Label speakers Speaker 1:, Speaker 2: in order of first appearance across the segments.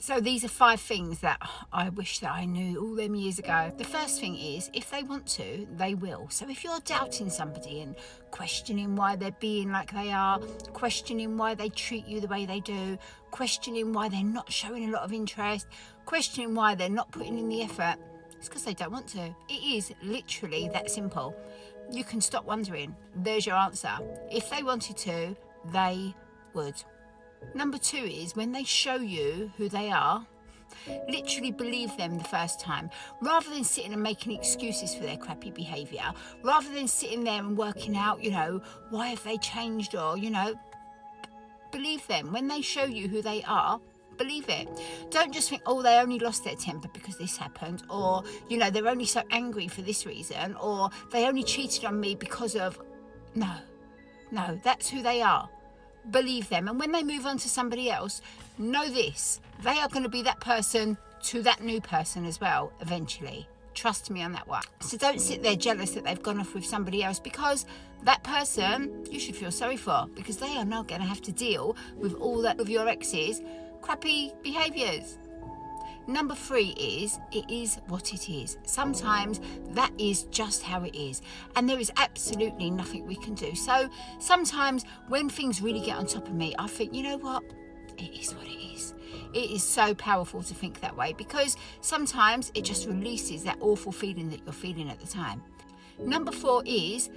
Speaker 1: So these are 5 things that I wish that I knew all them years ago. The first thing is, if they want to, they will. So if you're doubting somebody and questioning why they're being like they are, questioning why they treat you the way they do, questioning why they're not showing a lot of interest, questioning why they're not putting in the effort, it's because they don't want to. It is literally that simple. You can stop wondering. There's your answer. If they wanted to, they would. Number 2 is, when they show you who they are, literally believe them the first time. Rather than sitting and making excuses for their crappy behaviour, rather than sitting there and working out, why have they changed, or, believe them. When they show you who they are, believe it. Don't just think, oh, they only lost their temper because this happened, or, they're only so angry for this reason, or they only cheated on me because of... No, that's who they are. Believe them. And when they move on to somebody else, know this: they are going to be that person to that new person as well eventually. Trust me on that one. So don't sit there jealous that they've gone off with somebody else, because that person you should feel sorry for, because they are now going to have to deal with all that of your ex's crappy behaviours. Number 3 is, it is what it is. Sometimes that is just how it is, and there is absolutely nothing we can do. So sometimes when things really get on top of me, I think, you know what? It is what it is. It is so powerful to think that way, because sometimes it just releases that awful feeling that you're feeling at the time. Number 4 is,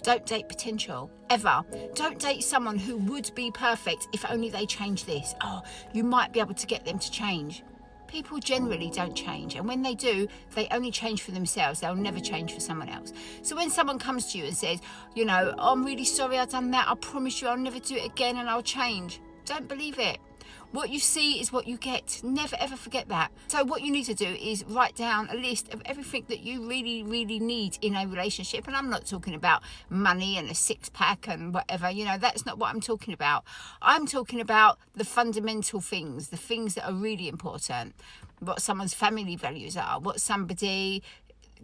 Speaker 1: don't date potential, ever. Don't date someone who would be perfect if only they change this. Oh, you might be able to get them to change. People generally don't change, and when they do, they only change for themselves. They'll never change for someone else. So when someone comes to you and says, oh, I'm really sorry I've done that, I promise you I'll never do it again and I'll change, don't believe it. What you see is what you get. Never ever forget that. So what you need to do is write down a list of everything that you really, really need in a relationship. And I'm not talking about money and a 6-pack and whatever, that's not what I'm talking about. I'm talking about the fundamental things, the things that are really important. What someone's family values are, what somebody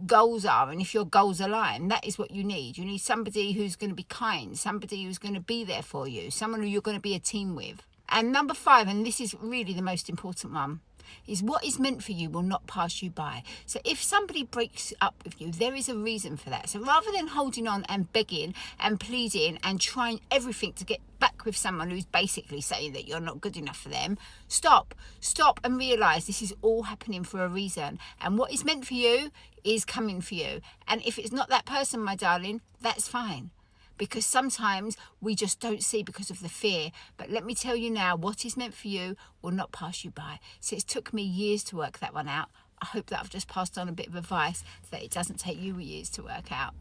Speaker 1: goals are, and if your goals align, that is what you need. You need somebody who's going to be kind, somebody who's going to be there for you, someone who you're going to be a team with. And number 5, and this is really the most important one, is what is meant for you will not pass you by. So if somebody breaks up with you, there is a reason for that. So rather than holding on and begging and pleading and trying everything to get back with someone who's basically saying that you're not good enough for them, stop and realise this is all happening for a reason. And what is meant for you is coming for you. And if it's not that person, my darling, that's fine. Because sometimes we just don't see because of the fear. But let me tell you now, what is meant for you will not pass you by. So it took me years to work that one out. I hope that I've just passed on a bit of advice that it doesn't take you years to work out.